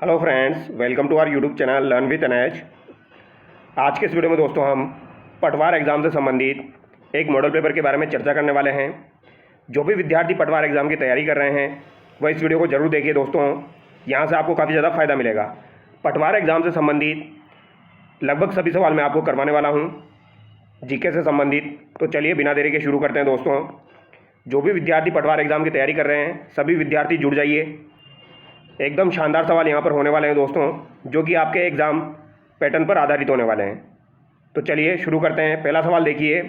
Hello friends, welcome to our YouTube channel learn with NH. आज के इस video में दोस्तों हम पटवार एग्ज़ाम से संबंधित एक मॉडल पेपर के बारे में चर्चा करने वाले हैं। जो भी विद्यार्थी पटवार एग्ज़ाम की तैयारी कर रहे हैं वह इस वीडियो को ज़रूर देखिए दोस्तों, यहाँ से आपको काफ़ी ज़्यादा फ़ायदा मिलेगा। पटवार एग्ज़ाम से संबंधित लगभग सभी सवाल मैं आपको करवाने वाला हूँ, जीके से संबंधित। तो चलिए बिना देरी के शुरू करते हैं दोस्तों। जो भी विद्यार्थी पटवार एग्ज़ाम की तैयारी कर रहे हैं सभी विद्यार्थी जुड़ जाइए। एकदम शानदार सवाल यहाँ पर होने वाले हैं दोस्तों, जो कि आपके एग्ज़ाम पैटर्न पर आधारित होने वाले हैं। तो चलिए शुरू करते हैं। पहला सवाल देखिए,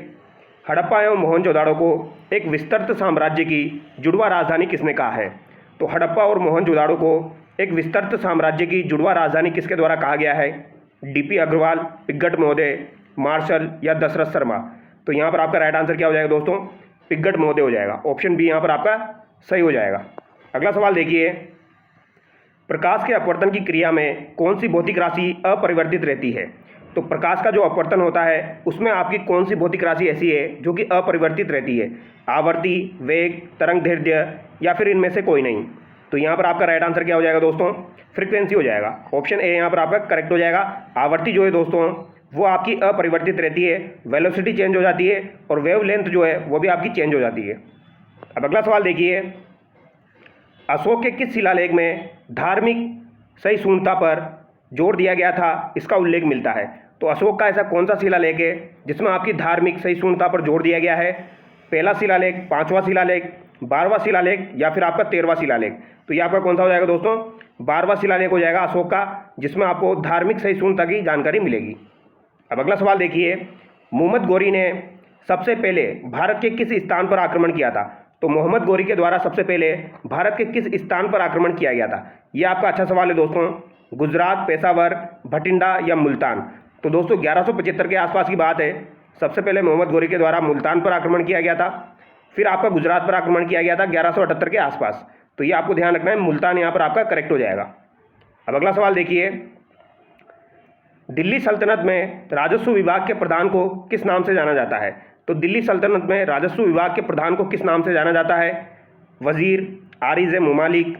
हड़प्पा एवं मोहनजोदाड़ो को एक विस्तृत साम्राज्य की जुड़वा राजधानी किसने कहा है? तो हड़प्पा और मोहनजोदाड़ो को एक विस्तृत साम्राज्य की जुड़वा राजधानी किसके द्वारा कहा गया है? डीपी अग्रवाल, पिग्गट महोदय, मार्शल या दशरथ शर्मा? तो यहाँ पर आपका राइट आंसर क्या हो जाएगा दोस्तों? पिग्गट महोदय हो जाएगा। ऑप्शन बी यहाँ पर आपका सही हो जाएगा। अगला सवाल देखिए, प्रकाश के अपवर्तन की क्रिया में कौन सी भौतिक राशि अपरिवर्तित रहती है? तो प्रकाश का जो अपवर्तन होता है उसमें आपकी कौन सी भौतिक राशि ऐसी है जो कि अपरिवर्तित रहती है? आवर्ती, वेग, तरंगदैर्ध्य या फिर इनमें से कोई नहीं? तो यहाँ पर आपका राइट आंसर क्या हो जाएगा दोस्तों? फ्रीक्वेंसी हो जाएगा। ऑप्शन ए यहाँ पर आपका करेक्ट हो जाएगा। आवर्ती जो है दोस्तों वो आपकी अपरिवर्तित रहती है, वेलोसिटी चेंज हो जाती है और वेव लेंथ जो है वो भी आपकी चेंज हो जाती है। अब अगला सवाल देखिए, अशोक के किस शिलालेख में धार्मिक सहिष्णुता पर जोर दिया गया था, इसका उल्लेख मिलता है? तो अशोक का ऐसा कौन सा शिलालेख है जिसमें आपकी धार्मिक सहिष्णुता पर जोर दिया गया है? पहला शिलालेख, पांचवा शिलालेख, 12वां शिलालेख या फिर आपका 13वां शिलालेख? तो ये आपका कौन सा हो जाएगा दोस्तों? 12वां शिलालेख हो जाएगा अशोक का, जिसमें आपको धार्मिक सहिष्णुता की जानकारी मिलेगी। अब अगला सवाल देखिए, मोहम्मद गौरी ने सबसे पहले भारत के किस स्थान पर आक्रमण किया था? तो मोहम्मद गौरी के द्वारा सबसे पहले भारत के किस स्थान पर आक्रमण किया गया था? यह आपका अच्छा सवाल है दोस्तों। गुजरात, पेशावर, भटिंडा या मुल्तान? तो दोस्तों 1175 के आसपास की बात है। सबसे पहले मोहम्मद गौरी के द्वारा मुल्तान पर आक्रमण किया गया था, फिर आपका गुजरात पर आक्रमण किया गया था 1178 के आसपास। तो ये आपको ध्यान रखना है, मुल्तान यहाँ पर आपका करेक्ट हो जाएगा। अब अगला सवाल देखिए, दिल्ली सल्तनत में राजस्व विभाग के प्रधान को किस नाम से जाना जाता है? तो दिल्ली सल्तनत में राजस्व विभाग के प्रधान को किस नाम से जाना जाता है? वजीर, आरिज़ मुमालिक,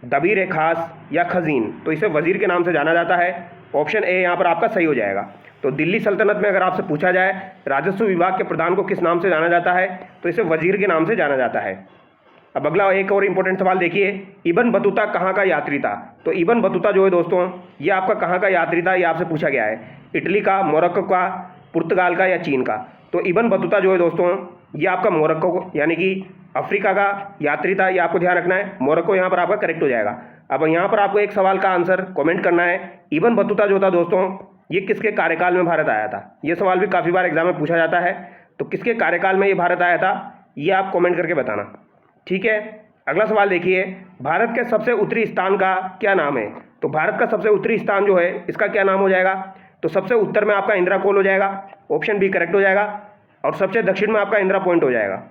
दबीर खास या खजीन? तो इसे वजीर के नाम से जाना जाता है। ऑप्शन ए यहाँ पर आपका सही हो जाएगा। तो दिल्ली सल्तनत में अगर आपसे पूछा जाए राजस्व विभाग के प्रधान को किस नाम से जाना जाता है, तो इसे वजीर के नाम से जाना जाता है। अब अगला एक और इंपॉर्टेंट सवाल देखिए, इब्न बतूता कहाँ का यात्री था? तो इब्न बतूता जो है दोस्तों ये आपका कहाँ का यात्री था, ये आपसे पूछा गया है। इटली का, मोरक्को का, पुर्तगाल का या चीन का? तो इब्न बतूता जो है दोस्तों ये आपका मोरक्को यानी कि अफ्रीका का यात्री था, ये आपको ध्यान रखना है। मोरक्को यहाँ पर आपका करेक्ट हो जाएगा। अब यहाँ पर आपको एक सवाल का आंसर कमेंट करना है, इब्न बतूता जो था दोस्तों ये किसके कार्यकाल में भारत आया था? ये सवाल भी काफ़ी बार एग्जाम में पूछा जाता है। तो किसके कार्यकाल में ये भारत आया था, ये आप कमेंट करके बताना, ठीक है। अगला सवाल देखिए, भारत के सबसे उत्तरी स्थान का क्या नाम है? तो भारत का सबसे उत्तरी स्थान जो है इसका क्या नाम हो जाएगा? तो सबसे उत्तर में आपका इंदिरा कोल हो जाएगा, ऑप्शन बी करेक्ट हो जाएगा। और सबसे दक्षिण में आपका इंदिरा पॉइंट हो जाएगा,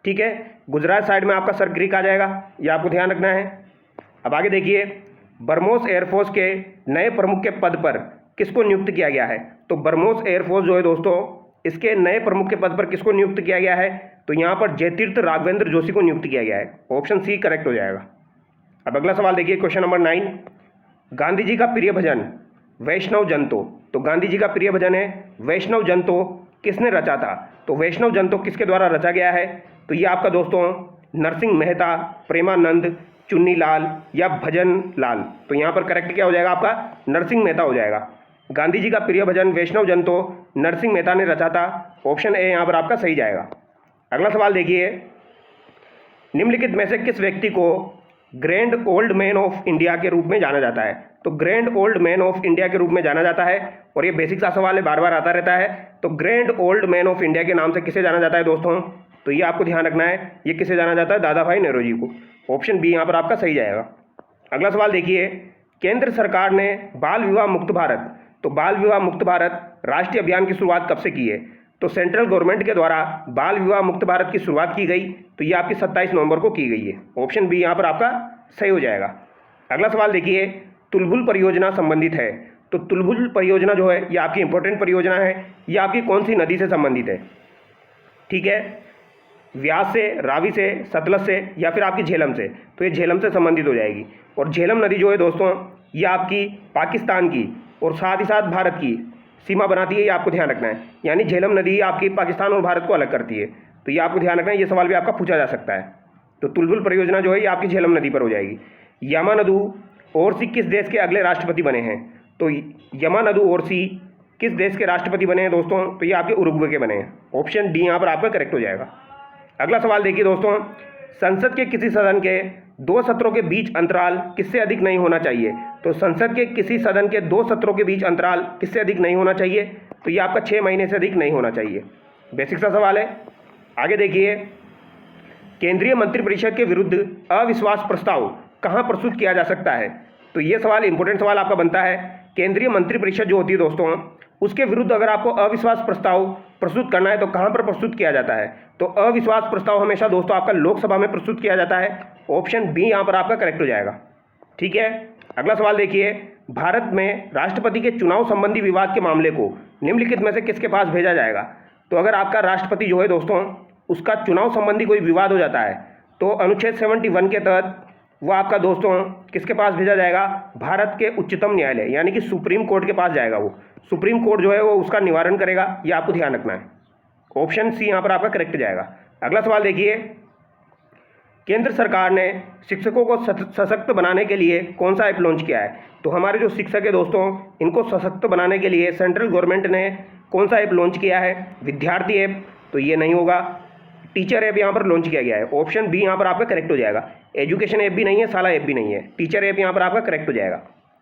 ठीक है। गुजरात साइड में आपका सर क्रीक आ जाएगा, ये आपको ध्यान रखना है। अब आगे देखिए, बरमोस एयरफोर्स के नए प्रमुख के पद पर किसको नियुक्त किया गया है? तो बरमोस एयरफोर्स जो है दोस्तों इसके नए प्रमुख के पद पर किसको नियुक्त किया गया है? तो यहाँ पर जयतीर्थ राघवेंद्र जोशी को नियुक्त किया गया है, ऑप्शन सी करेक्ट हो जाएगा। अब अगला सवाल देखिए, क्वेश्चन नंबर 9, गांधी जी का प्रिय भजन वैष्णव जन तो? तो गांधी जी का प्रिय भजन है वैष्णव जन तो, किसने रचा था? तो वैष्णव जन तो किसके द्वारा रचा गया है? तो ये आपका दोस्तों नरसिंह मेहता, प्रेमानंद, चुन्नीलाल या भजन लाल? तो यहाँ पर करेक्ट क्या हो जाएगा आपका? नरसिंह मेहता हो जाएगा। गांधी जी का प्रिय भजन वैष्णव जन तो नरसिंह मेहता ने रचा था, ऑप्शन ए यहाँ पर आपका सही जाएगा। अगला सवाल देखिए, निम्नलिखित में से किस व्यक्ति को grand old man of India के रूप में जाना जाता है? तो grand old man of India के रूप में जाना जाता है, और ये बेसिक सा सवाल है, बार बार आता रहता है। तो grand old man of India के नाम से किसे जाना जाता है दोस्तों? तो ये आपको ध्यान रखना है, ये किसे जाना जाता है? दादा भाई नौरोजी को, ऑप्शन बी यहाँ पर आपका सही जाएगा। अगला सवाल देखिए, केंद्र सरकार ने बाल विवाह मुक्त भारत, तो बाल विवाह मुक्त भारत राष्ट्रीय अभियान की शुरुआत कब से की है? तो सेंट्रल गवर्नमेंट के द्वारा बाल विवाह मुक्त भारत की शुरुआत की गई, तो ये आपकी 27 नवंबर को की गई है, ऑप्शन बी यहाँ पर आपका सही हो जाएगा। अगला सवाल देखिए, तुलबुल परियोजना संबंधित है, तो तुलबुल परियोजना जो है ये आपकी इंपॉर्टेंट परियोजना है, ये आपकी कौन सी नदी से संबंधित है? ठीक है, व्यास से, रावी से, सतलज से या फिर आपकी झेलम से? तो ये झेलम से संबंधित हो जाएगी। और झेलम नदी जो है दोस्तों ये आपकी पाकिस्तान की और साथ ही साथ भारत की सीमा बनाती है, ये आपको ध्यान रखना है। यानी झेलम नदी आपकी पाकिस्तान और भारत को अलग करती है, तो ये आपको ध्यान रखना है। ये सवाल भी आपका पूछा जा सकता है। तो तुलबुल परियोजना जो है ये आपकी झेलम नदी पर हो जाएगी। यामानदू ओरसी किस देश के अगले राष्ट्रपति बने हैं? तो यामानदू ओरसी किस देश के राष्ट्रपति बने हैं दोस्तों? तो ये आपके उरुग्वे के बने हैं। ऑप्शन डी यहाँ पर आपका करेक्ट हो जाएगा। अगला सवाल देखिए दोस्तों, संसद के किसी सदन के 2 सत्रों के बीच अंतराल किससे अधिक नहीं होना चाहिए? तो संसद के किसी सदन के 2 सत्रों के बीच अंतराल किससे अधिक नहीं होना चाहिए? तो ये आपका 6 महीने से अधिक नहीं होना चाहिए। बेसिक सा सवाल है। आगे देखिए, केंद्रीय मंत्रिपरिषद के विरुद्ध अविश्वास प्रस्ताव कहाँ प्रस्तुत किया जा सकता है? तो ये सवाल इंपॉर्टेंट सवाल आपका बनता है। केंद्रीय मंत्रिपरिषद जो होती है दोस्तों, उसके विरुद्ध अगर आपको अविश्वास प्रस्ताव प्रस्तुत करना है तो कहाँ पर प्रस्तुत किया जाता है? तो अविश्वास प्रस्ताव हमेशा दोस्तों आपका लोकसभा में प्रस्तुत किया जाता है। ऑप्शन बी यहाँ पर आपका करेक्ट हो जाएगा। ठीक है, अगला सवाल देखिए, भारत में राष्ट्रपति के चुनाव संबंधी विवाद के मामले को निम्नलिखित में से किसके पास भेजा जाएगा? तो अगर आपका राष्ट्रपति जो है दोस्तों, उसका चुनाव संबंधी कोई विवाद हो जाता है तो अनुच्छेद 71 के तहत वो आपका दोस्तों किसके पास भेजा जाएगा? भारत के उच्चतम न्यायालय यानी कि सुप्रीम कोर्ट के पास जाएगा। वो सुप्रीम कोर्ट जो है वो उसका निवारण करेगा, ये आपको ध्यान रखना है। ऑप्शन सी यहाँ पर आपका करेक्ट जाएगा। अगला सवाल देखिए, केंद्र सरकार ने शिक्षकों को सशक्त बनाने के लिए कौन सा ऐप लॉन्च किया है? तो हमारे जो शिक्षक है दोस्तों, इनको सशक्त बनाने के लिए सेंट्रल गवर्नमेंट ने कौन सा ऐप लॉन्च किया है? विद्यार्थी ऐप तो ये नहीं होगा, टीचर ऐप यहाँ पर लॉन्च किया गया है। ऑप्शन बी यहाँ पर आपका करेक्ट हो जाएगा। एजुकेशन ऐप भी नहीं है, साला ऐप भी नहीं है, टीचर ऐप यहाँ पर आपका करेक्ट हो जाएगा।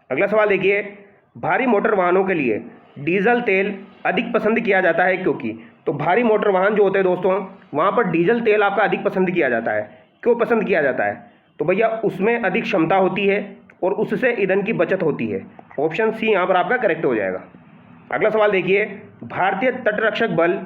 अगला सवाल देखिए, भारी मोटर वाहनों के लिए डीजल तेल अधिक पसंद किया जाता है क्योंकि? तो भारी मोटर वाहन जो होते हैं दोस्तों, वहाँ पर डीजल तेल आपका अधिक पसंद किया जाता है। क्यों पसंद किया जाता है? तो भैया उसमें अधिक क्षमता होती है और उससे ईंधन की बचत होती है। ऑप्शन सी यहाँ पर आपका करेक्ट हो जाएगा। अगला सवाल देखिए, भारतीय तटरक्षक बल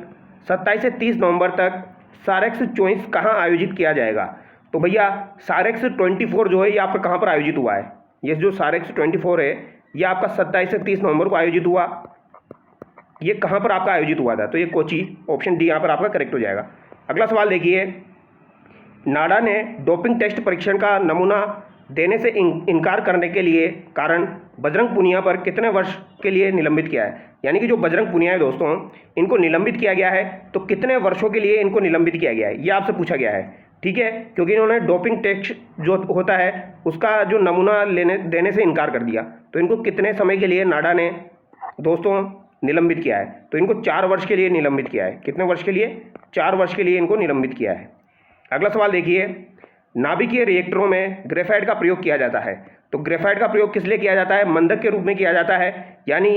27 से 30 नवंबर तक सारेक्स 24 कहाँ आयोजित किया जाएगा? तो भैया सारेक्स 24 जो है ये आपका कहाँ पर आयोजित हुआ है? ये जो सारेक्स 24 है ये आपका 27 से 30 नवंबर को आयोजित हुआ। ये कहाँ पर आपका आयोजित हुआ था? तो ये कोची। ऑप्शन डी यहाँ पर आपका करेक्ट हो जाएगा। अगला सवाल देखिए, नाडा ने डोपिंग टेस्ट परीक्षण का नमूना देने से इनकार करने के लिए कारण बजरंग पुनिया पर कितने वर्ष के लिए निलंबित किया है? यानी कि जो बजरंग पुनिया है दोस्तों, इनको निलंबित किया गया है, तो कितने वर्षों के लिए इनको निलंबित किया गया है ये आपसे पूछा गया है। ठीक है, क्योंकि इन्होंने डोपिंग टेस्ट जो होता है उसका जो नमूना देने से इनकार कर दिया, तो इनको कितने समय के लिए नाडा ने दोस्तों निलंबित किया है? तो इनको 4 वर्ष के लिए निलंबित किया है। कितने वर्ष के लिए? 4 वर्ष के लिए इनको निलंबित किया है। अगला सवाल देखिए, नाभिकीय रिएक्टरों में ग्रेफाइट का प्रयोग किया जाता है, तो ग्रेफाइट का प्रयोग किस लिए किया जाता है? मंदक के रूप में किया जाता है, यानी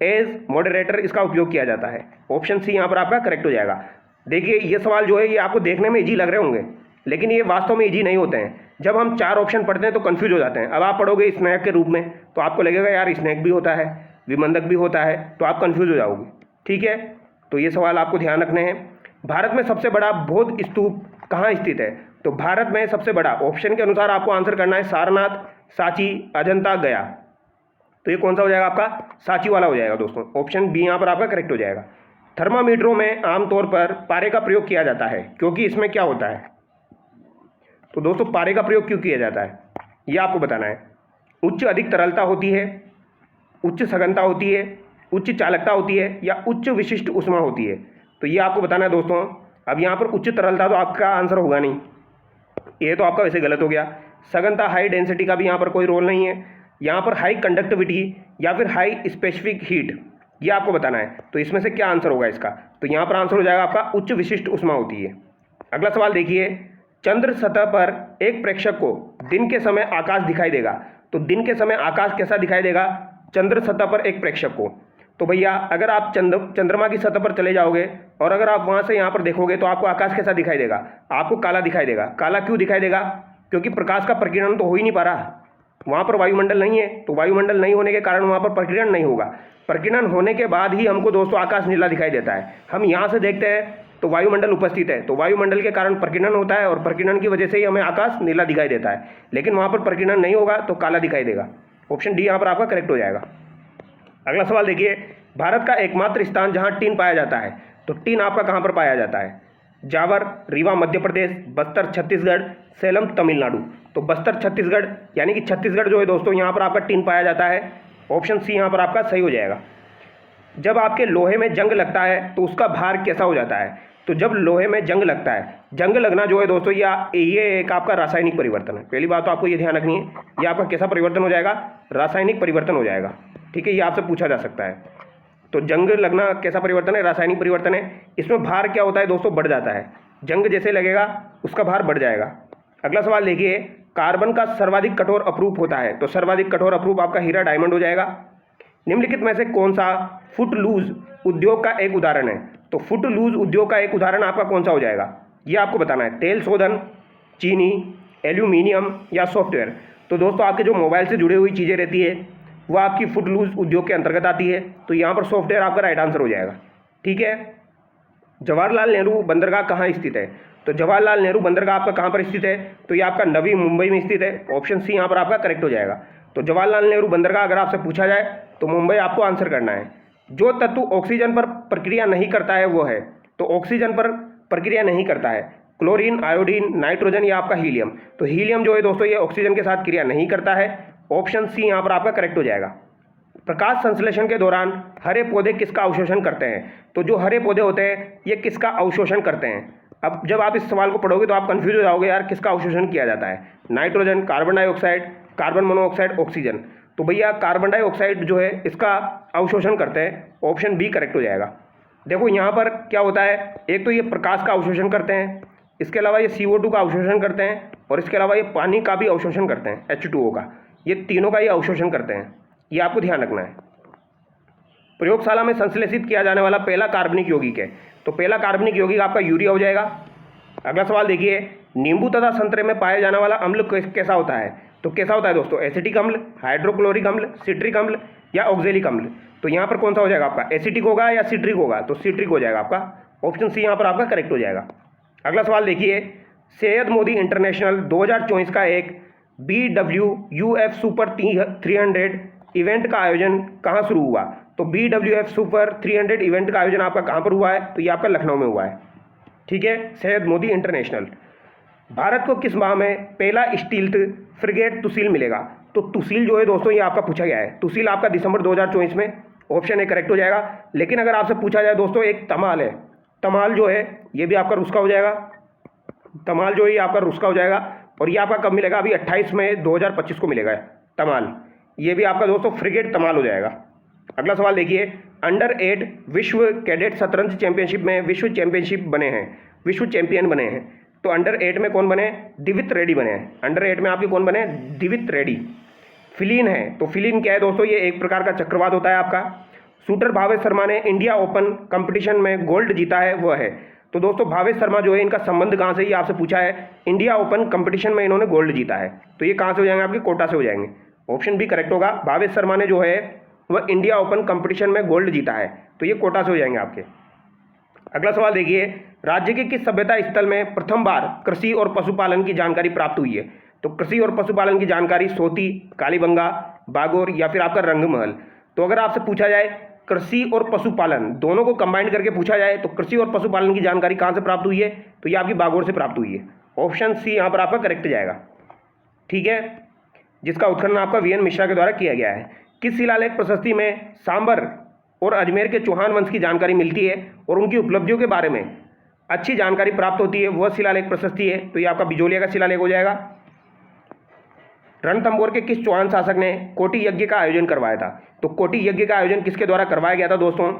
एज मॉडरेटर इसका उपयोग किया जाता है। ऑप्शन सी यहाँ पर आपका करेक्ट हो जाएगा। देखिए ये सवाल जो है ये आपको देखने में इजी लग रहे होंगे, लेकिन ये वास्तव में इजी नहीं होते हैं। जब हम 4 ऑप्शन पढ़ते हैं तो कंफ्यूज हो जाते हैं। अब आप पढ़ोगे स्नैक के रूप में तो आपको लगेगा यार स्नैक भी होता है, विमंदक भी होता है, तो आप कंफ्यूज हो जाओगे। ठीक है, तो ये सवाल आपको ध्यान रखने हैं। भारत में सबसे बड़ा बौद्ध स्तूप कहाँ स्थित है? तो भारत में सबसे बड़ा ऑप्शन के अनुसार आपको आंसर करना है सारनाथ, सांची, अजंता, गया। तो ये कौन सा हो जाएगा आपका? सांची वाला हो जाएगा दोस्तों। ऑप्शन बी यहाँ पर आपका करेक्ट हो जाएगा। थर्मामीटरों में आमतौर पर पारे का प्रयोग किया जाता है क्योंकि इसमें क्या होता है? तो दोस्तों पारे का प्रयोग क्यों किया जाता है ये आपको बताना है। उच्च अधिक तरलता होती है, उच्च सघनता होती है, उच्च चालकता होती है, या उच्च विशिष्ट ऊष्मा होती है? तो ये आपको बताना है दोस्तों। अब यहाँ पर उच्च तरलता तो आपका आंसर होगा नहीं, ये तो आपका वैसे गलत हो गया। सघनता हाई डेंसिटी का भी यहाँ पर कोई रोल नहीं है। यहाँ पर हाई कंडक्टिविटी या फिर हाई स्पेसिफिक हीट ये आपको बताना है। तो इसमें से क्या आंसर होगा इसका? तो यहाँ पर आंसर हो जाएगा आपका उच्च विशिष्ट ऊष्मा होती है। अगला सवाल देखिए, चंद्र सतह पर एक प्रेक्षक को दिन के समय आकाश दिखाई देगा, तो दिन के समय आकाश कैसा दिखाई देगा चंद्र सतह पर एक प्रेक्षक को? तो भैया अगर आप चंद्रमा की सतह पर चले जाओगे और अगर आप वहाँ से यहाँ पर देखोगे तो आपको आकाश कैसा दिखाई देगा? आपको काला दिखाई देगा। काला क्यों दिखाई देगा? क्योंकि प्रकाश का प्रकीर्णन तो हो ही नहीं पा रहा, वहाँ पर वायुमंडल नहीं है, तो वायुमंडल नहीं होने के कारण वहाँ पर प्रकीर्णन नहीं होगा। प्रकीर्णन होने के बाद ही हमको दोस्तों आकाश नीला दिखाई देता है। हम यहाँ से देखते हैं तो वायुमंडल उपस्थित है, तो वायुमंडल के कारण प्रकीर्णन होता है और प्रकीर्णन की वजह से ही हमें आकाश नीला दिखाई देता है, लेकिन वहाँ पर प्रकीर्णन नहीं होगा तो काला दिखाई देगा। ऑप्शन डी यहाँ पर आपका करेक्ट हो जाएगा। अगला सवाल देखिए, भारत का एकमात्र स्थान जहाँ टीन पाया जाता है, तो टीन आपका कहाँ पर पाया जाता है? जावर, रीवा मध्य प्रदेश, बस्तर छत्तीसगढ़, सेलम तमिलनाडु। तो बस्तर छत्तीसगढ़, यानी कि छत्तीसगढ़ जो है दोस्तों यहाँ पर आपका टिन पाया जाता है। ऑप्शन सी यहाँ पर आपका सही हो जाएगा। जब आपके लोहे में जंग लगता है तो उसका भार कैसा हो जाता है? तो जब लोहे में जंग लगता है, जंग लगना जो है दोस्तों ये एक आपका रासायनिक परिवर्तन है। पहली बात तो आपको ये ध्यान रखनी है, ये आपका कैसा परिवर्तन हो जाएगा? रासायनिक परिवर्तन हो जाएगा। ठीक है, ये आपसे पूछा जा सकता है। तो जंग लगना कैसा परिवर्तन है? रासायनिक परिवर्तन है। इसमें भार क्या होता है दोस्तों? बढ़ जाता है। जंग जैसे लगेगा उसका भार बढ़ जाएगा। अगला सवाल देखिए, कार्बन का सर्वाधिक कठोर अपरूप होता है, तो सर्वाधिक कठोर अपरूप आपका हीरा डायमंड हो जाएगा। निम्नलिखित में से कौन सा फुट लूज उद्योग का एक उदाहरण है? तो फुट लूज उद्योग का एक उदाहरण आपका कौन सा हो जाएगा, ये आपको बताना है। तेल शोधन, चीनी, एल्यूमिनियम या सॉफ्टवेयर। तो दोस्तों आपके जो मोबाइल से जुड़ी हुई चीज़ें रहती है वो आपकी फुट लूज उद्योग के अंतर्गत आती है, तो यहाँ पर सॉफ्टवेयर आपका राइट आंसर हो जाएगा। ठीक है। जवाहरलाल नेहरू बंदरगाह कहाँ स्थित है? तो जवाहरलाल नेहरू बंदरगाह आपका कहाँ पर स्थित है? तो ये आपका नवी मुंबई में स्थित है। ऑप्शन सी यहाँ पर आपका करेक्ट हो जाएगा। तो जवाहरलाल नेहरू बंदरगाह अगर आपसे पूछा जाए तो मुंबई आपको आंसर करना है। जो तत्व ऑक्सीजन पर प्रक्रिया नहीं करता है वो है, तो ऑक्सीजन पर प्रक्रिया नहीं करता है क्लोरीन, आयोडीन, नाइट्रोजन या आपका हीलियम। तो हीलियम जो है दोस्तों ये ऑक्सीजन के साथ क्रिया नहीं करता है। ऑप्शन सी यहाँ पर आपका करेक्ट हो जाएगा। प्रकाश संश्लेषण के दौरान हरे पौधे किसका अवशोषण करते हैं? तो जो हरे पौधे होते हैं ये किसका अवशोषण करते हैं? अब जब आप इस सवाल को पढ़ोगे तो आप कंफ्यूज हो जाओगे, यार किसका अवशोषण किया जाता है? Nitrogen, carbon dioxide, carbon monoxide, oxygen. तो भैया कार्बन डाइऑक्साइड जो है इसका अवशोषण करते हैं। ऑप्शन बी करेक्ट हो जाएगा। देखो यहाँ पर क्या होता है, एक तो ये प्रकाश का अवशोषण करते हैं, इसके अलावा ये CO2 का अवशोषण करते हैं, और इसके अलावा ये पानी का भी अवशोषण करते हैं, H2O का। ये तीनों का ये अवशोषण करते हैं, ये आपको ध्यान रखना है। प्रयोगशाला में संश्लेषित किया जाने वाला पहला कार्बनिक यौगिक है, तो पहला कार्बनिक यौगिक आपका यूरिया हो जाएगा। अगला सवाल देखिए, नींबू तथा संतरे में पाया जाने वाला अम्ल कैसा होता है? तो कैसा होता है दोस्तों? एसिटिक अम्ल, हाइड्रोक्लोरिक अम्ल, सिट्रिक अम्ल या ऑक्जेलिक अम्ल। तो यहाँ पर कौन सा हो जाएगा आपका? एसिटिक होगा या सिट्रिक होगा? तो सिट्रिक हो जाएगा आपका। ऑप्शन सी यहाँ पर आपका करेक्ट हो जाएगा। अगला सवाल देखिए, सैयद मोदी इंटरनेशनल 2024 का एक BWUF सुपर 300 इवेंट का आयोजन कहाँ शुरू हुआ? तो BWF सुपर 300 इवेंट का आयोजन आपका कहाँ पर हुआ है? तो ये आपका लखनऊ में हुआ है। ठीक है, सैयद मोदी इंटरनेशनल। भारत को किस माह में पहला स्टील्थ फ्रिगेट तुसील मिलेगा? तो तुसील जो है दोस्तों ये आपका पूछा गया है। तुसील आपका दिसंबर 2024 में। ऑप्शन ए करेक्ट हो जाएगा। लेकिन अगर आपसे पूछा जाए दोस्तों, एक तमाल है, तमाल जो है ये भी आपका रूस का हो जाएगा। तमाल जो है ये आपका रूस का हो जाएगा, और ये आपका कब मिलेगा? अभी 28 मई 2025 को मिलेगा तमाल। ये भी आपका दोस्तों फ्रिगेट तमाल हो जाएगा। अगला सवाल देखिए, अंडर 8 विश्व कैडेट शतरंज चैंपियनशिप में विश्व चैंपियनशिप बने हैं, विश्व चैंपियन बने हैं। तो अंडर 8 में कौन बने? दिवित रेड्डी बने हैं। अंडर 8 में आपके कौन बने? दिवित रेड्डी। फिलीन है, तो फिलीन क्या है दोस्तों? ये एक प्रकार का चक्रवात होता है आपका। शूटर भावेश शर्मा ने इंडिया ओपन कंपटीशन में गोल्ड जीता है, वह है। तो दोस्तों भावेश शर्मा जो है इनका संबंध कहाँ से? ये आपसे पूछा है। इंडिया ओपन कंपटीशन में इन्होंने गोल्ड जीता है, तो ये कहाँ से हो जाएंगे? आपके कोटा से हो जाएंगे। ऑप्शन बी करेक्ट होगा। भावेश शर्मा ने जो है वह इंडिया ओपन कंपटीशन में गोल्ड जीता है, तो ये कोटा से हो जाएंगे आपके। अगला सवाल देखिए, राज्य के किस सभ्यता स्थल में प्रथम बार कृषि और पशुपालन की जानकारी प्राप्त हुई है? तो कृषि और पशुपालन की जानकारी सोती, कालीबंगा, बागोर या फिर आपका रंगमहल। तो अगर आपसे पूछा जाए कृषि और पशुपालन दोनों को कंबाइन करके पूछा जाए तो कृषि और पशुपालन की जानकारी कहाँ से प्राप्त हुई है? तो ये आपकी बागोर से प्राप्त हुई है। ऑप्शन सी यहाँ पर आपका करेक्ट जाएगा। ठीक है, जिसका उत्खनन आपका VN मिश्रा के द्वारा किया गया है। किस शिलालेख प्रशस्ति में सांबर और अजमेर के चौहान वंश की जानकारी मिलती है और उनकी उपलब्धियों के बारे में अच्छी जानकारी प्राप्त होती है? वह शिलालेख प्रशस्ति है, तो ये आपका बिजोलिया का शिलालेख हो जाएगा। रणथंभौर के किस चौहान शासक ने कोटि यज्ञ का आयोजन करवाया था? तो कोटि यज्ञ का आयोजन किसके द्वारा करवाया गया था दोस्तों?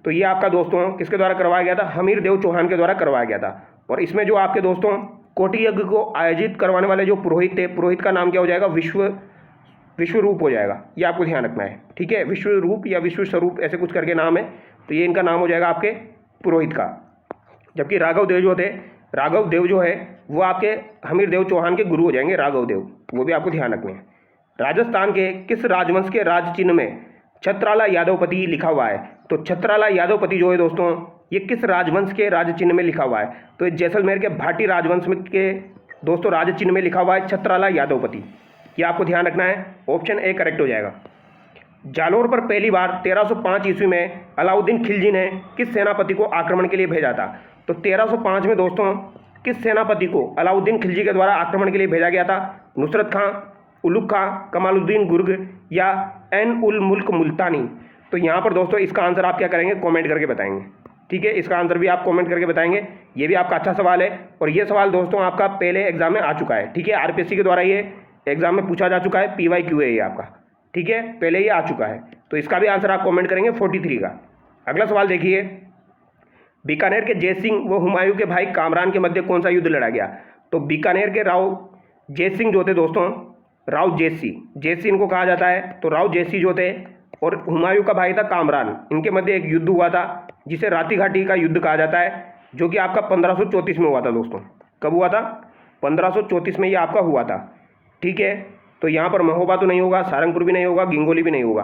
तो ये आपका दोस्तों किसके द्वारा करवाया गया था? हमीर देव चौहान के द्वारा करवाया गया था। और इसमें जो आपके दोस्तों कोटि यज्ञ को आयोजित करवाने वाले जो पुरोहित थे, पुरोहित का नाम क्या हो जाएगा? विश्वरूप हो जाएगा। ये आपको ध्यान रखना है। ठीक है, विश्वरूप या विश्व स्वरूप ऐसे कुछ करके नाम है, तो ये इनका नाम हो जाएगा आपके पुरोहित का। जबकि राघव देव जो थे, राघव देव जो है वो आपके हमीर देव चौहान के गुरु हो जाएंगे, राघव देव। वो भी आपको ध्यान रखने हैं। राजस्थान के किस राजवंश के राज चिन्ह में छत्राला यादवपति लिखा हुआ है? तो छत्राला यादवपति जो है दोस्तों ये किस राजवंश के राज चिन्ह में लिखा हुआ है? तो जैसलमेर के भाटी राजवंश में के दोस्तों राज चिन्ह में लिखा हुआ है छत्राला यादवपति। ये आपको ध्यान रखना है। ऑप्शन ए करेक्ट हो जाएगा। जालोर पर पहली बार 1305 ईस्वी में अलाउद्दीन खिलजी ने किस सेनापति को आक्रमण के लिए भेजा था? तो 1305 में दोस्तों किस सेनापति को अलाउद्दीन खिलजी के द्वारा आक्रमण के लिए भेजा गया था? नुसरत खां, उलुग खां, कमालुद्दीन गुर्ग या एन उल मुल्क मुल्तानी? तो यहाँ पर दोस्तों इसका आंसर आप क्या करेंगे, कमेंट करके बताएंगे। ठीक है, इसका आंसर भी आप कमेंट करके बताएंगे। ये भी आपका अच्छा सवाल है और ये सवाल दोस्तों आपका पहले एग्जाम में आ चुका है। ठीक है, आरपीएससी के द्वारा ये एग्जाम में पूछा जा चुका है, PYQ है ये आपका। ठीक है, पहले ये आ चुका है, तो इसका भी आंसर आप कमेंट करेंगे 43 का। अगला सवाल देखिए, बीकानेर के जय सिंह व हुमायूं के भाई कामरान के मध्य कौन सा युद्ध लड़ा गया? तो बीकानेर के राव जय सिंह जो थे दोस्तों, राव जयसी इनको कहा जाता है। तो राव जयसी जो थे और हुमायूं का भाई था कामरान, इनके मध्य एक युद्ध हुआ था जिसे राती घाटी का युद्ध कहा जाता है, जो कि आपका 1534 में हुआ था दोस्तों। कब हुआ था? 1534 में ये आपका हुआ था। ठीक है, तो यहाँ पर महोबा तो नहीं होगा, सारंगपुर भी नहीं होगा, गिंगोली भी नहीं होगा,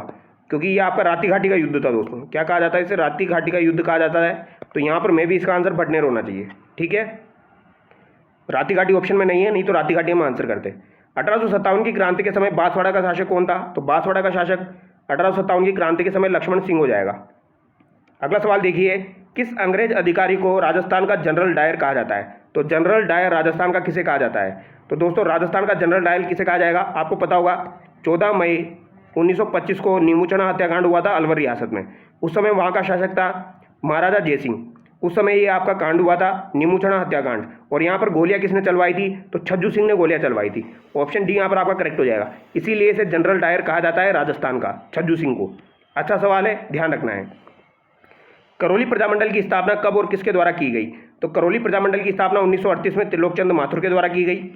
क्योंकि ये आपका राती घाटी का युद्ध था दोस्तों। क्या कहा जाता है इसे? राती घाटी का युद्ध कहा जाता है। तो यहाँ पर मैं भी इसका आंसर भटनेर होना चाहिए। ठीक है, राती घाटी ऑप्शन में नहीं है, नहीं तो राती घाटी हम आंसर करते। 1857 की क्रांति के समय बांसवाड़ा का शासक कौन था? तो बांसवाड़ा का शासक 1857 की क्रांति के समय लक्ष्मण सिंह हो जाएगा। अगला सवाल देखिए, किस अंग्रेज अधिकारी को राजस्थान का जनरल डायर कहा जाता है? तो जनरल डायर राजस्थान का किसे कहा जाता है? तो दोस्तों राजस्थान का जनरल डायर किसे कहा जाएगा? आपको पता होगा 14 मई 1925 को नीमूचना हत्याकांड हुआ था अलवर रियासत में। उस समय वहाँ का शासक था महाराजा जयसिंह। उस समय ये आपका कांड हुआ था नीमूचना हत्याकांड, और यहाँ पर गोलियां किसने चलवाई थी? तो छज्जू सिंह ने गोलियां चलवाई थी। ऑप्शन डी यहाँ पर आपका करेक्ट हो जाएगा। इसीलिए इसे जनरल डायर कहा जाता है राजस्थान का, छज्जू सिंह को। अच्छा सवाल है, ध्यान रखना है। करौली प्रजामंडल की स्थापना कब और किसके द्वारा की गई? तो करौली प्रजामंडल की स्थापना 1938 में त्रिलोकचंद माथुर के द्वारा की गई।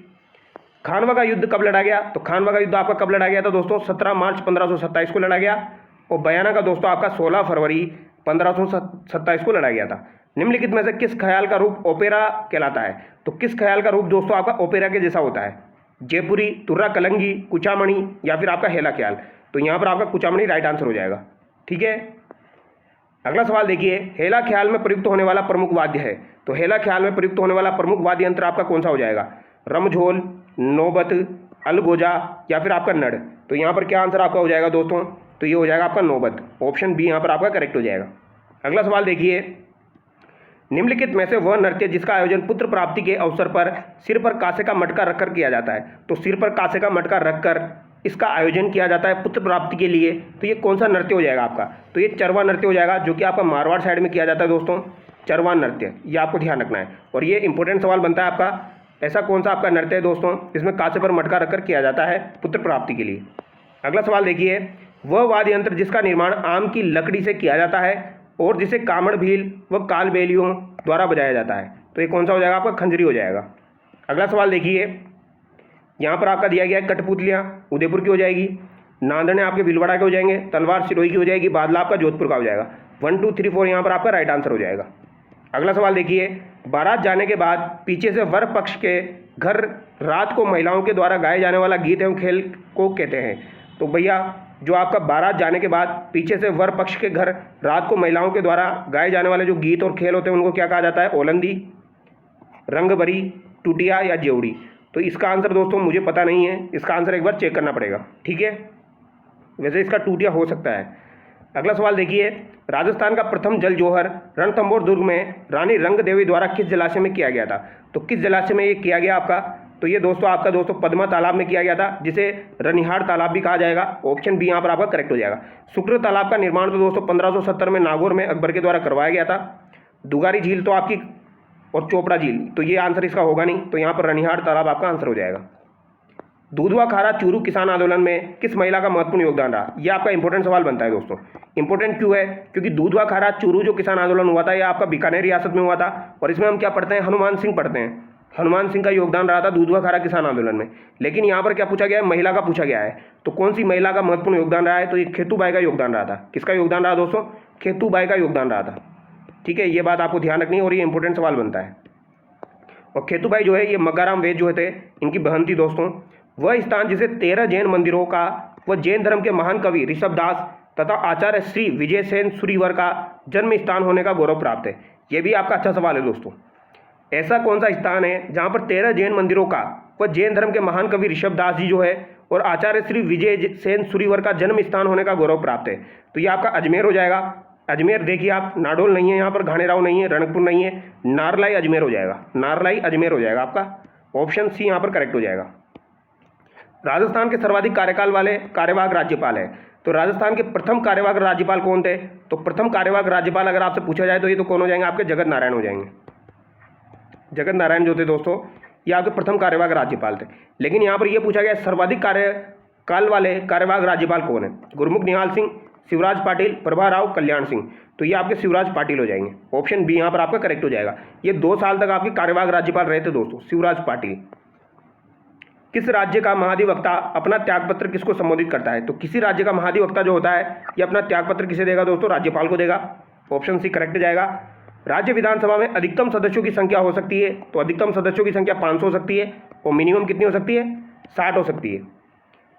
खानवा का युद्ध कब लड़ा गया? तो खानवा का युद्ध आपका कब लड़ा गया था दोस्तों? 17 मार्च 1527 को लड़ा गया। और बयाना का दोस्तों आपका 16 फरवरी 1527 को लड़ा गया था। निम्नलिखित में से किस ख्याल का रूप ओपेरा कहलाता है? तो किस ख्याल का रूप दोस्तों आपका ओपेरा के जैसा होता है? जयपुरी, तुर्रा कलंगी, कुचामणि या फिर आपका हेला ख्याल? तो यहाँ पर आपका कुचामणि राइट आंसर हो जाएगा। ठीक है, अगला सवाल देखिए, हेला ख्याल में प्रयुक्त होने वाला प्रमुख वाद्य है? तो हेला ख्याल में प्रयुक्त होने वाला प्रमुख वाद्य यंत्र आपका कौन सा हो जाएगा? रमझोल, नौबत, अलगोजा या फिर आपका नड़? तो यहाँ पर क्या आंसर आपका हो जाएगा दोस्तों? तो ये हो जाएगा आपका नौबत। ऑप्शन बी यहाँ पर आपका करेक्ट हो जाएगा। अगला सवाल देखिए, निम्नलिखित में से वह नृत्य जिसका आयोजन पुत्र प्राप्ति के अवसर पर सिर पर कांसे का मटका रखकर किया जाता है? तो सिर पर कांसे का मटका रखकर इसका आयोजन किया जाता है पुत्र प्राप्ति के लिए, तो ये कौन सा नृत्य हो जाएगा आपका? तो ये चरवा नृत्य हो जाएगा, जो कि आपका मारवाड़ साइड में किया जाता है दोस्तों, चरवा नृत्य। ये आपको ध्यान रखना है। और ये इंपॉर्टेंट सवाल बनता है आपका, ऐसा कौन सा आपका नृत्य है दोस्तों जिसमें कांसे पर मटका रखकर किया जाता है पुत्र प्राप्ति के लिए? अगला सवाल देखिए, वह वाद्य यंत्र जिसका निर्माण आम की लकड़ी से किया जाता है और जिसे कामड़ भील व कालबेलियों द्वारा बजाया जाता है? तो ये कौन सा हो जाएगा आपका? खंजरी हो जाएगा। अगला सवाल देखिए, यहाँ पर आपका दिया गया है कठपुतलियाँ उदयपुर की हो जाएगी, नांदने आपके भीलवाड़ा के हो जाएंगे, तलवार सिरोही की हो जाएगी, बादला आपका जोधपुर का हो जाएगा। 1 2 3 4 यहाँ पर आपका राइट आंसर हो जाएगा। अगला सवाल देखिए, बारात जाने के बाद पीछे से वर पक्ष के घर रात को महिलाओं के द्वारा गाए जाने वाला गीत एवं खेल को कहते हैं? तो भैया जो आपका बारात जाने के बाद पीछे से वर पक्ष के घर रात को महिलाओं के द्वारा गाए जाने वाले जो गीत और खेल होते हैं उनको क्या कहा जाता है? ओलंदी, रंगभरी, टूटिया या जेवड़ी? तो इसका आंसर दोस्तों मुझे पता नहीं है, इसका आंसर एक बार चेक करना पड़ेगा। ठीक है, वैसे इसका टूटिया हो सकता है। अगला सवाल देखिए, राजस्थान का प्रथम जल जौहर रणथंभौर दुर्ग में रानी रंग देवी द्वारा किस जलाशय में किया गया था? तो किस जलाशय में ये किया गया आपका? तो ये दोस्तों आपका दोस्तों पद्मा तालाब में किया गया था, जिसे रनिहार तालाब भी कहा जाएगा। ऑप्शन बी यहाँ पर आपका करेक्ट हो जाएगा। शुक्र तालाब का निर्माण तो दोस्तों 1570 में नागौर में अकबर के द्वारा करवाया गया था। दुगारी झील तो आपकी और चोपड़ा झील, तो ये आंसर इसका होगा नहीं, तो यहाँ पर रनिहार तालाब आपका आंसर हो जाएगा। दूधवा खारा चूरू किसान आंदोलन में किस महिला का महत्वपूर्ण योगदान रहा? ये आपका इंपॉर्टेंट सवाल बनता है दोस्तों। इंपॉर्टेंट क्यों है? क्योंकि दूधवा खारा चूरू जो किसान आंदोलन हुआ था ये आपका बीकानेर रियासत में हुआ था, और इसमें हम क्या पढ़ते हैं? हनुमान सिंह पढ़ते हैं। हनुमान सिंह का योगदान रहा था दूधवा खारा किसान आंदोलन में। लेकिन यहाँ पर क्या पूछा गया है? महिला का पूछा गया है। तो कौन सी महिला का महत्वपूर्ण योगदान रहा है? तो ये खेतूबाई का योगदान रहा था। किसका योगदान रहा दोस्तों? खेतूबाई का योगदान रहा था। ठीक है, ये बात आपको ध्यान रखनी है और ये इंपॉर्टेंट सवाल बनता है। और खेतूबाई जो है ये मग्गाराम वेद जो थे इनकी बहन थी दोस्तों। वह स्थान जिसे 13 जैन मंदिरों का व जैन धर्म के महान कवि ऋषभदास तथा आचार्य श्री विजयसेन सूरीवर का जन्म स्थान होने का गौरव प्राप्त है। यह भी आपका अच्छा सवाल है दोस्तों। ऐसा कौन सा स्थान है जहाँ पर 13 जैन मंदिरों का व जैन धर्म के महान कवि ऋषभदास जी जो है और आचार्य श्री विजय सेन सूरीवर का जन्म स्थान होने का गौरव प्राप्त है? तो ये आपका अजमेर हो जाएगा। अजमेर देखिए आप, नाडोल नहीं है यहाँ पर, घाणेराव नहीं है, रणकपुर नहीं है, नारलाई अजमेर हो जाएगा, नारलाई अजमेर हो जाएगा आपका। ऑप्शन सी यहाँ पर करेक्ट हो जाएगा। राजस्थान के सर्वाधिक कार्यकाल वाले कार्यवाहक राज्यपाल है, तो राजस्थान के प्रथम कार्यवाहक राज्यपाल कौन थे? तो प्रथम कार्यवाहक राज्यपाल अगर आपसे पूछा जाए तो ये तो कौन हो जाएंगे आपके? जगत नारायण हो जाएंगे। जगत नारायण जो थे दोस्तों ये आपके प्रथम कार्यवाहक राज्यपाल थे। लेकिन यहाँ पर ये पूछा गया सर्वाधिक कार्यकाल वाले कार्यवाहक राज्यपाल कौन है? गुरमुख निहाल सिंह, शिवराज पाटिल, प्रभा राव, कल्याण सिंह। तो ये आपके शिवराज पाटिल हो जाएंगे। ऑप्शन बी यहाँ पर आपका करेक्ट हो जाएगा। ये 2 साल तक आपके कार्यवाहक राज्यपाल रहे थे दोस्तों, शिवराज पाटिल। किस राज्य का महाधिवक्ता अपना त्यागपत्र किसको संबोधित करता है? तो किसी राज्य का महाधिवक्ता जो होता है ये अपना त्यागपत्र किसे देगा दोस्तों? राज्यपाल को देगा। ऑप्शन सी करेक्ट जाएगा। राज्य विधानसभा में अधिकतम सदस्यों की संख्या हो सकती है, तो अधिकतम सदस्यों की संख्या 500 हो सकती है और मिनिमम कितनी हो सकती है? 60 हो सकती है।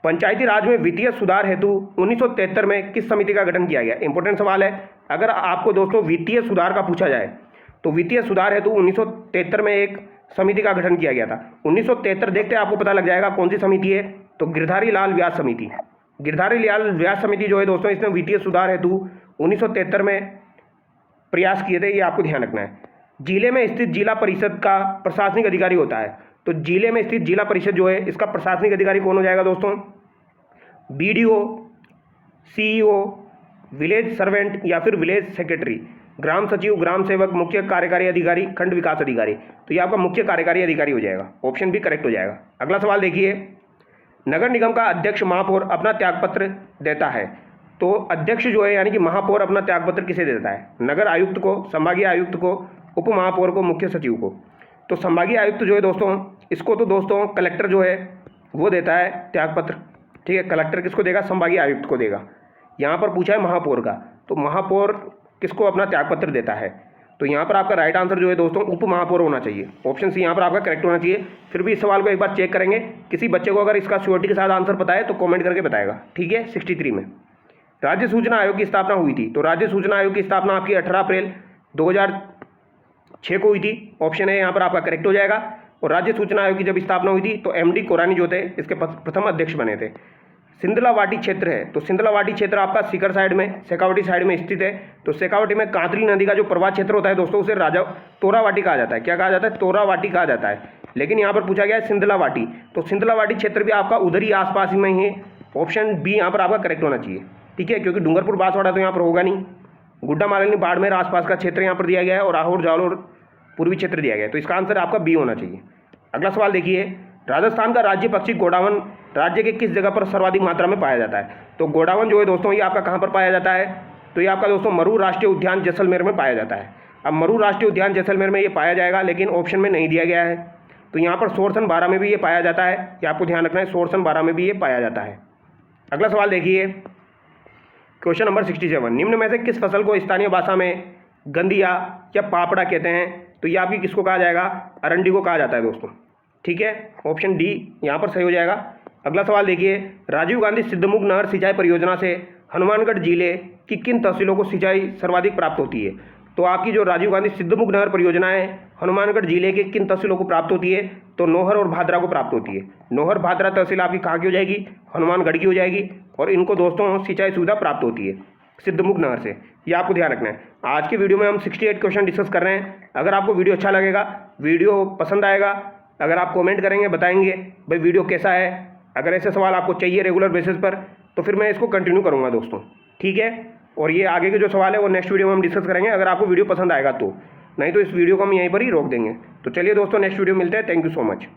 पंचायती राज में वित्तीय सुधार हेतु 1973 में किस समिति का गठन किया गया? इंपॉर्टेंट सवाल है। अगर आपको दोस्तों वित्तीय सुधार का पूछा जाए तो वित्तीय सुधार हेतु 1973 में एक समिति का गठन किया गया था। 1973 देखते आपको पता लग जाएगा कौन सी समिति है, तो गिरधारी लाल व्यास समिति। गिरधारी लाल व्यास समिति जो है दोस्तों इसने वित्तीय सुधार हेतु 1973 में प्रयास किए थे, ये आपको ध्यान रखना है। जिले में स्थित जिला परिषद का प्रशासनिक अधिकारी होता है, तो जिले में स्थित जिला परिषद जो है इसका प्रशासनिक अधिकारी कौन हो जाएगा दोस्तों? बीडीओ, सीईओ, विलेज सर्वेंट या फिर विलेज सेक्रेटरी, ग्राम सचिव, ग्राम सेवक, मुख्य कार्यकारी अधिकारी, खंड विकास अधिकारी। तो ये आपका मुख्य कार्यकारी अधिकारी हो जाएगा। ऑप्शन बी करेक्ट हो जाएगा। अगला सवाल देखिए, नगर निगम का अध्यक्ष महापौर अपना त्यागपत्र देता है, तो अध्यक्ष जो है यानी कि महापौर अपना त्यागपत्र किसे देता है? नगर आयुक्त को, संभागीय आयुक्त को, उप महापौर को, मुख्य सचिव को। तो संभागीय आयुक्त जो है दोस्तों इसको तो दोस्तों कलेक्टर जो है वो देता है त्यागपत्र, ठीक है। कलेक्टर किसको देगा? संभागीय आयुक्त को देगा। यहाँ पर पूछा है महापौर का, तो महापौर किसको अपना त्यागपत्र देता है? तो यहाँ पर आपका राइट आंसर जो है दोस्तों उप महापौर होना चाहिए। ऑप्शन सी यहाँ पर आपका करेक्ट होना चाहिए। फिर भी इस सवाल को एक बार चेक करेंगे, किसी बच्चे को अगर इसका श्योरिटी के साथ आंसर पता है तो कमेंट करके बताएगा, ठीक है। 63 में राज्य सूचना आयोग की स्थापना हुई थी, तो राज्य सूचना आयोग की स्थापना आपकी 18 अप्रैल 2006 को हुई थी। ऑप्शन है यहाँ पर आपका करेक्ट हो जाएगा। और राज्य सूचना आयोग की जब स्थापना हुई थी तो MD कोरानी जो थे इसके प्रथम अध्यक्ष बने थे। सिंधलावाटी क्षेत्र है, तो सिंधलावाटी क्षेत्र आपका सीकर साइड में, शेखावटी साइड में स्थित है। तो शेखावटी में कांतली नदी का जो प्रवाह क्षेत्र होता है दोस्तों उसे राजा तोरावाटी कहा जाता है। क्या कहा जाता है? तोरावाटी कहा जाता है। लेकिन यहाँ पर पूछा गया है सिंधलावाटी, तो सिंधलावाटी क्षेत्र भी आपका उधर ही आसपास में ही है। ऑप्शन बी यहाँ पर आपका करेक्ट होना चाहिए, ठीक है, क्योंकि डूंगरपुर बांसवाड़ा तो यहाँ पर होगा नहीं। गुड्डा मालिनी बाड़मेर आसपास का क्षेत्र यहाँ पर दिया गया है और आहोर जालोर पूर्वी क्षेत्र दिया गया है, तो इसका आंसर आपका बी होना चाहिए। अगला सवाल देखिए, राजस्थान का राज्य पक्षी गोडावन राज्य के किस जगह पर सर्वाधिक मात्रा में पाया जाता है? तो गोडावन जो है दोस्तों ये आपका कहाँ पर पाया जाता है? तो ये आपका दोस्तों मरू राष्ट्रीय उद्यान जैसलमेर में पाया जाता है। अब मरू राष्ट्रीय उद्यान जैसलमेर में ये पाया जाएगा, लेकिन ऑप्शन में नहीं दिया गया है। तो यहाँ पर सोरसन 12 में भी ये पाया जाता है, ये आपको ध्यान रखना है, सोरसन 12 में भी ये पाया जाता है। अगला सवाल देखिए, क्वेश्चन नंबर 67, निम्न में से किस फसल को स्थानीय भाषा में गंदिया या पापड़ा कहते हैं? तो ये आपकी किसको कहा जाएगा? अरंडी को कहा जाता है दोस्तों, ठीक है। ऑप्शन डी यहाँ पर सही हो जाएगा। अगला सवाल देखिए, राजीव गांधी सिद्धमुख नहर सिंचाई परियोजना से हनुमानगढ़ जिले की किन तहसीलों को सिंचाई सर्वाधिक प्राप्त होती है? तो आपकी जो राजीव गांधी सिद्धमुख नहर परियोजना है हनुमानगढ़ जिले के किन तहसीलों को प्राप्त होती है? तो नौहर और भादरा को प्राप्त होती है। नौहर भादरा तहसील आपकी कहाँ की हो जाएगी? हनुमानगढ़ की हो जाएगी, और इनको दोस्तों सिंचाई सुविधा प्राप्त होती है सिद्धमुख नहर से, ये आपको ध्यान रखना है। आज की वीडियो में हम 68 क्वेश्चन डिस्कस कर रहे हैं। अगर आपको वीडियो अच्छा लगेगा, वीडियो पसंद आएगा, अगर आप कमेंट करेंगे, बताएंगे भाई वीडियो कैसा है, अगर ऐसे सवाल आपको चाहिए रेगुलर बेसिस पर, तो फिर मैं इसको कंटिन्यू करूँगा दोस्तों, ठीक है। और ये आगे के जो सवाल है वो नेक्स्ट वीडियो में हम डिस्कस करेंगे, अगर आपको वीडियो पसंद आएगा तो, नहीं तो इस वीडियो को हम यहीं पर ही रोक देंगे। तो चलिए दोस्तों, नेक्स्ट वीडियो मिलते हैं। Thank you so much.